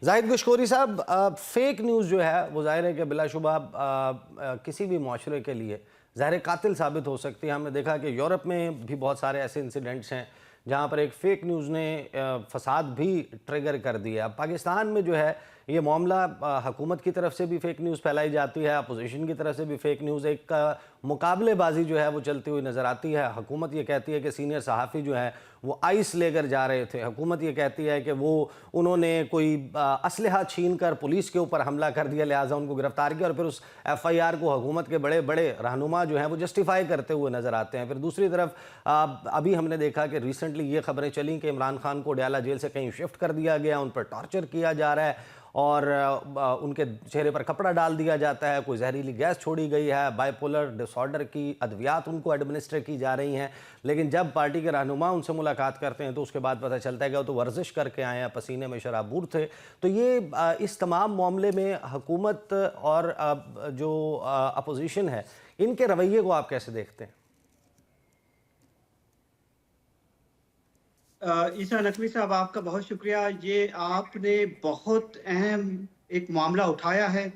जाहिद गशकोरी साहब, fake news जो है वो ज़ाहिर है कि बिलाशुबा किसी भी माशरे के लिए ज़ाहिर कातिल साबित हो सकती है। हमने देखा कि यूरोप में भी बहुत सारे ऐसे इंसिडेंट्स हैं जहाँ पर एक फ़ेक न्यूज़ ने फसाद भी ट्रिगर कर दिया। अब पाकिस्तान में जो है ये मामला हुकूमत की तरफ से भी फ़ेक न्यूज़ फैलाई जाती है, अपोजिशन की तरफ से भी फ़ेक न्यूज़, एक मुकाबलेबाजी जो है वो चलती हुई नज़र आती है। हुकूमत ये कहती है कि सीनियर सहाफ़ी जो है वो आइस लेकर जा रहे थे, हुकूमत ये कहती है कि वो उन्होंने कोई असलहा छीन कर पुलिस के ऊपर हमला कर दिया, लिहाजा उनको गिरफ्तार किया, और फिर उस FIR को हुकूमत के बड़े बड़े रहनुमा जो हैं वो जस्टिफाई करते हुए नज़र आते हैं। फिर दूसरी तरफ अभी हमने देखा कि रिसेंटली ये खबरें चली कि इमरान खान को डयाला जेल से कहीं शिफ्ट कर दिया गया, उन पर टॉर्चर किया जा रहा है और उनके चेहरे पर कपड़ा डाल दिया जाता है, कोई जहरीली गैस छोड़ी गई है, बाइपोलर डिसऑर्डर की अद्वियात उनको एडमिनिस्टर की जा रही हैं। लेकिन जब पार्टी के रहनुमा उनसे मुलाकात करते हैं तो उसके बाद पता चलता है कि वो तो वर्जिश करके आए हैं, पसीने में शराबूर थे। तो ये इस तमाम मामले में हुकूमत और जो अपोजिशन है, इनके रवैये को आप कैसे देखते हैं? ईसा नकवी साहब, आपका बहुत शुक्रिया। ये आपने बहुत अहम एक मामला उठाया है।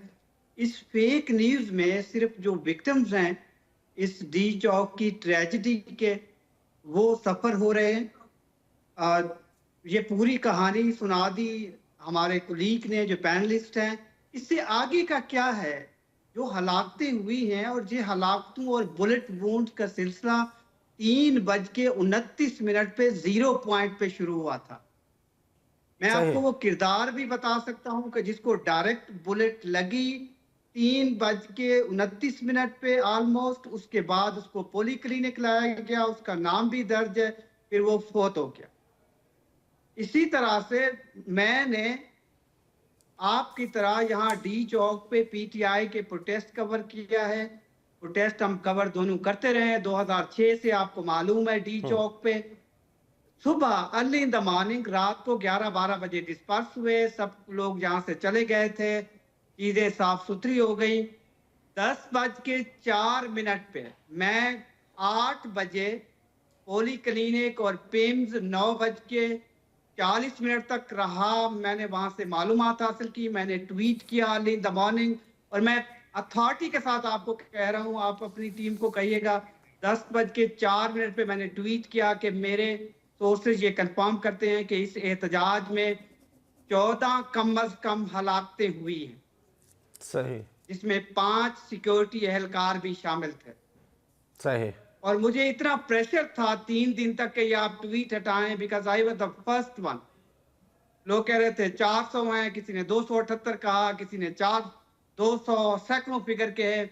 इस फेक न्यूज़ में सिर्फ जो विक्टिम्स हैं इस डी चौक की ट्रेजेडी के, वो सफ़र हो रहे हैं। अ, ये पूरी कहानी सुना दी हमारे कुलीग ने, जो पैनलिस्ट हैं। इससे आगे का क्या है? जो हलाकतें हुई हैं, और ये हलाकतों और बुलेट वूंड का सिलसिला 3:29 पे 0 पॉइंट पे शुरू हुआ था। मैं सही। आपको वो किरदार भी बता सकता हूं कि जिसको डायरेक्ट बुलेट लगी 3:29 पे ऑलमोस्ट। उसके बाद उसको पोली क्लिनिक लाया गया, उसका नाम भी दर्ज है, फिर वो फोत हो गया। इसी तरह से मैंने आपकी तरह यहाँ डी चौक पे PTI के प्रोटेस्ट कवर किया है। प्रोटेस्ट हम कवर दोनों करते रहे हैं 2006 से, आपको मालूम है। डी चौक पे सुबह अर्ली इन द मॉर्निंग, रात को 11-12 बजे डिस्पर्स हुए, सब लोग यहाँ से चले गए थे, चीजें साफ सुथरी हो गई। 10:04 पे मैं 8 बजे पोली क्लिनिक और पिम्स 9:40 तक रहा। मैंने वहां से मालूमात हासिल की, मैंने ट्वीट किया अर्ली इन द मॉर्निंग, और मैं अथॉरिटी के साथ आपको कह रहा हूं, आप अपनी टीम को कहिएगा। 10:04 पे मैंने ट्वीट किया कि मेरे सोर्सेज ये कंफर्म करते हैं कि इस एहतजाज में 14 कम अज कम हलाकतें हुई हैं, सही। जिसमें 5 सिक्योरिटी एहलकार भी शामिल थे। सही। और मुझे इतना प्रेशर था 3 दिन तक कि ये आप ट्वीट हटाएं, because I was the first one. लोग कह रहे थे 400 हैं, किसी ने 278 कहा, किसी ने 200 सैकड़ों फिगर के है।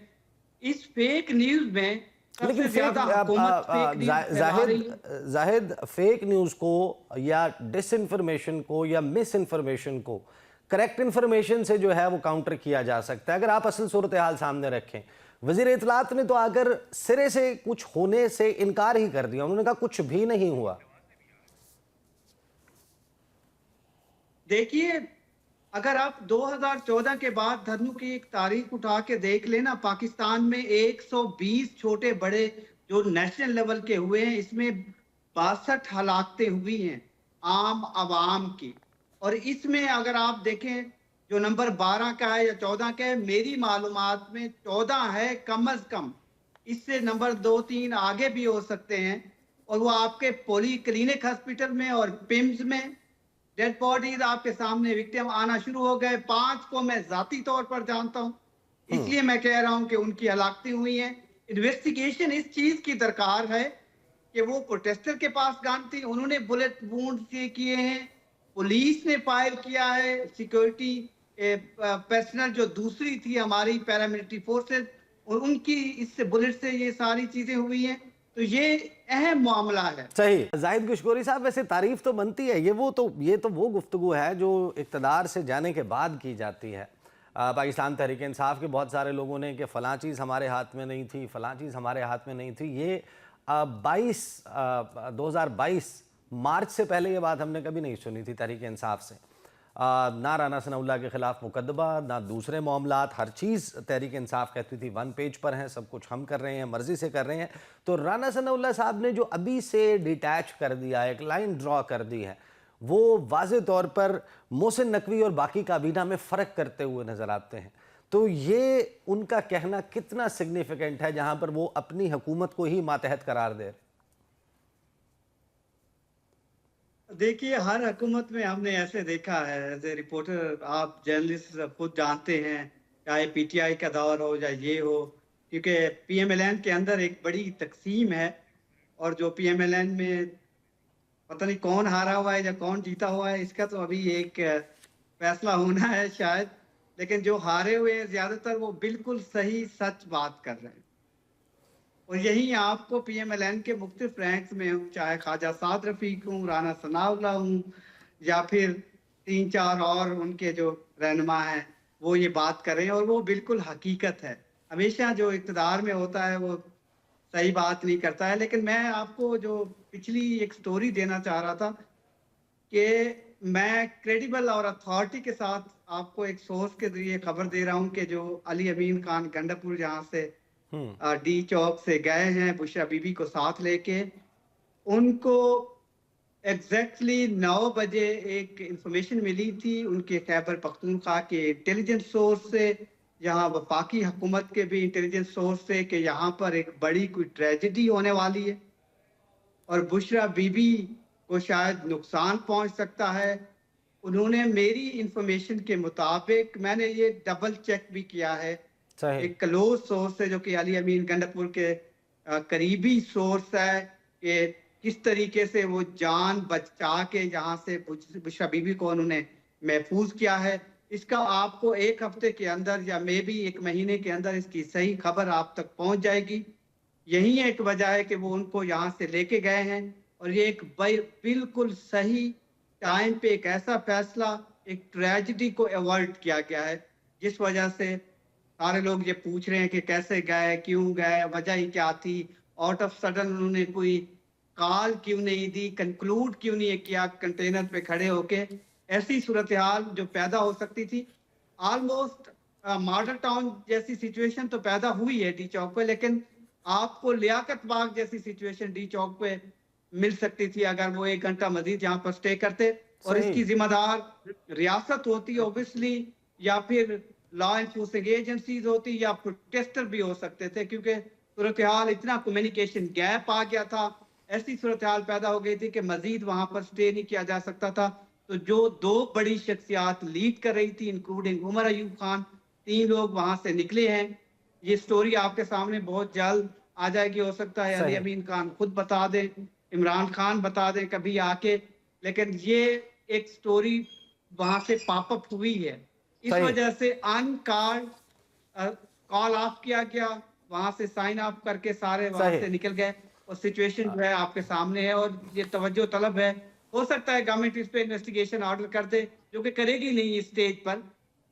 इस फेक न्यूज में लेकिन सबसे ज्यादा हुकूमत फेक न्यूज फैला रही है। जाहिद, फेक न्यूज़ को या डिसइंफॉर्मेशन को या मिस इन्फॉर्मेशन को करेक्ट इन्फॉर्मेशन से जो है वो काउंटर किया जा सकता है। अगर आप असल सूरत हाल सामने रखें, वजीर इत्तलात ने तो आकर सिरे से कुछ होने से इनकार ही कर दिया, उन्होंने कहा कुछ भी नहीं हुआ। देखिए, अगर आप 2014 के बाद धनु की एक तारीख उठा के देख लेना, पाकिस्तान में 120 छोटे बड़े जो नेशनल लेवल के हुए हैं, इसमें 62 हलाकतें हुई हैं आम आवाम की। और इसमें अगर आप देखें, जो नंबर 12 का है या 14 का है, मेरी मालूमात में 14 है कम अज कम। इससे नंबर 2-3 आगे भी हो सकते हैं। और वो आपके पोली क्लिनिक हॉस्पिटल में और पिम्स में डेड बॉडीज आपके सामने विक्टिम आना शुरू हो गए। 5 को मैं जाती तौर पर जानता हूं, इसलिए मैं कह रहा हूं कि उनकी हलाकतें हुई हैं। इन्वेस्टिगेशन इस चीज की दरकार है कि वो प्रोटेस्टर के पास गन थी, उन्होंने बुलेट वूंड से किए हैं, पुलिस ने फायर किया है, सिक्योरिटी पर्सनल जो दूसरी थी हमारी पैरामिलिट्री फोर्सेस, और उनकी इससे बुलेट से ये सारी चीजें हुई हैं। तो ये अहम मामला है। सही। जाहिद गशकोरी साहब, वैसे तारीफ तो बनती है, ये तो वो गुफ्तगू है जो इक़्तिदार से जाने के बाद की जाती है। पाकिस्तान तहरीक इंसाफ के बहुत सारे लोगों ने कि फ़लाँ चीज़ हमारे हाथ में नहीं थी, फ़लाँ चीज़ हमारे हाथ में नहीं थी। ये 2022 मार्च से पहले ये बात हमने कभी नहीं सुनी थी तहरीक इंसाफ से। ना राना सनाउल्लाह के ख़िलाफ़ मुकदमा, ना दूसरे मामलात, हर चीज़ तहरीक इंसाफ कहती थी 1 पेज पर है, सब कुछ हम कर रहे हैं, मर्ज़ी से कर रहे हैं। तो राना सनाउल्लाह साहब ने जो अभी से डिटैच कर दिया, एक लाइन ड्रॉ कर दी है, वो वाज़े तौर पर मोहसिन नकवी और बाकी काबीना में फ़र्क करते हुए नज़र आते हैं। तो ये उनका कहना कितना सिग्निफिकेंट है जहां पर वो अपनी हुकूमत को ही मातहत करार दे? देखिए, हर हुकूमत में हमने ऐसे देखा है, एज ए रिपोर्टर आप जर्नलिस्ट खुद जानते हैं, चाहे पीटीआई का दौर हो या ये हो, क्योंकि पीएमएलएन के अंदर एक बड़ी तकसीम है और जो पीएमएलएन में पता नहीं कौन हारा हुआ है या कौन जीता हुआ है, इसका तो अभी एक फैसला होना है शायद। लेकिन जो हारे हुए हैं ज्यादातर वो बिल्कुल सही सच बात कर रहे हैं और यही आपको पीएमएलएन के मुख्तलिफ रैंक्स में हूँ, चाहे ख्वाजा साद रफीक हूँ, राना सनाउल्लाह हूँ या फिर 3-4 और उनके जो रहनुमा हैं वो ये बात कर रहे हैं और वो बिल्कुल हकीकत है। हमेशा जो इक़्तिदार में होता है वो सही बात नहीं करता है। लेकिन मैं आपको जो पिछली एक स्टोरी देना चाह रहा था कि मैं क्रेडिबल और अथॉरिटी के साथ आपको एक सोर्स के जरिए खबर दे रहा हूं कि जो अली अमीन खान गंडापुर जहां से डी चौक से गए हैं बुशरा बीबी को साथ लेके, उनको एग्जैक्टली 9 बजे एक इंफॉर्मेशन मिली थी उनके खैबर पख्तूनख्वा के इंटेलिजेंस सोर्स से, यहाँ वफाकी हुकूमत के भी इंटेलिजेंस सोर्स से, कि यहाँ पर एक बड़ी कोई ट्रेजेडी होने वाली है और बुशरा बीबी को शायद नुकसान पहुंच सकता है। उन्होंने मेरी इंफॉर्मेशन के मुताबिक, मैंने ये डबल चेक भी किया है, एक क्लोज सोर्स है जो कि अली अमीन गंडापुर के करीबी सोर्स है, कि किस तरीके से वो जान बचा के यहाँ से बुशरा बीबी को उन्होंने महफूज किया है। इसका आपको 1 हफ्ते के अंदर या मे बी 1 महीने के अंदर इसकी सही खबर आप तक पहुंच जाएगी। यही एक वजह है कि वो उनको यहाँ से लेके गए हैं और ये एक बिल्कुल सही टाइम पे एक ऐसा फैसला, एक ट्रेजेडी को अवॉइड किया गया है, जिस वजह से सारे लोग ये पूछ रहे हैं कि कैसे गए, क्यों गए, वजह ही क्या थी, आउट ऑफ सडन उन्होंने कोई कॉल क्यों नहीं दी, कंक्लूड क्यों नहीं किया कंटेनर पे खड़े होके। ऐसी सूरत हाल जो पैदा हो सकती थी, ऑलमोस्ट मॉडल टाउन जैसी सिचुएशन तो पैदा हुई है डी चौक पे, लेकिन आपको लियाकत बाग जैसी सिचुएशन डी चौक पे मिल सकती थी अगर वो 1 घंटा मजीद यहाँ पर स्टे करते। और इसकी जिम्मेदार रियासत होती ऑब्वियसली, या फिर लॉ एनफोर्सिंग एजेंसीज होती, या प्रोटेस्टर भी हो सकते थे, क्योंकि सूरत हाल इतना कम्युनिकेशन गैप आ गया था, ऐसी सूरत हाल पैदा हो गई थी कि मजीद वहां पर स्टे नहीं किया जा सकता था। तो जो 2 बड़ी शख्सियात लीड कर रही थी इंक्लूडिंग उमर अयूब खान, 3 लोग वहां से निकले हैं। ये स्टोरी आपके सामने बहुत जल्द आ जाएगी, हो सकता है अली अमीन खान खुद बता दें, इमरान खान बता दें कभी आके, लेकिन ये एक स्टोरी वहां से पॉपअप हुई है। इस वजह से अनकॉल्ड कॉल ऑफ किया गया, वहां से साइन ऑफ करके सारे वहां से निकल गए और सिचुएशन जो है आपके सामने है और ये तवज्जो तलब है। हो सकता है गवर्नमेंट इस पे इन्वेस्टिगेशन ऑर्डर कर दे, जो कि करेगी नहीं इस स्टेज पर,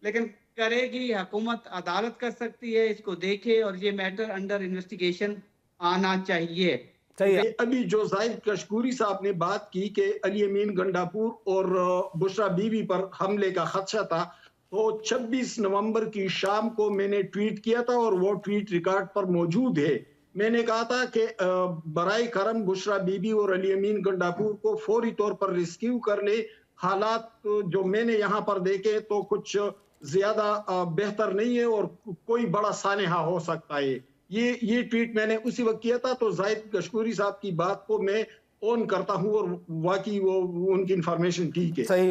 लेकिन करेगी हुकूमत, अदालत कर सकती है, इसको देखे और ये मैटर अंडर इन्वेस्टिगेशन आना चाहिए। अभी जो जाहिद कशकूरी साहब ने बात की कि अली अमीन गंडापुर और बुशरा बीबी पर हमले का खदशा था, तो 26 नवंबर की शाम को मैंने ट्वीट किया था और वो ट्वीट रिकॉर्ड पर मौजूद है। मैंने कहा था कि बराए करम बुशरा बीबी और अली अमीन गंडापुर को फौरी तौर पर रिस्क्यू कर ले। हालात जो मैंने यहाँ पर देखे तो कुछ ज्यादा बेहतर नहीं है और कोई बड़ा सानहा हो सकता है। ये ट्वीट मैंने उसी वक्त किया था। तो जाहिद कशकूरी साहब की बात को मैं ऑन करता हूँ और वाकई वो उनकी इंफॉर्मेशन ठीक है। सही।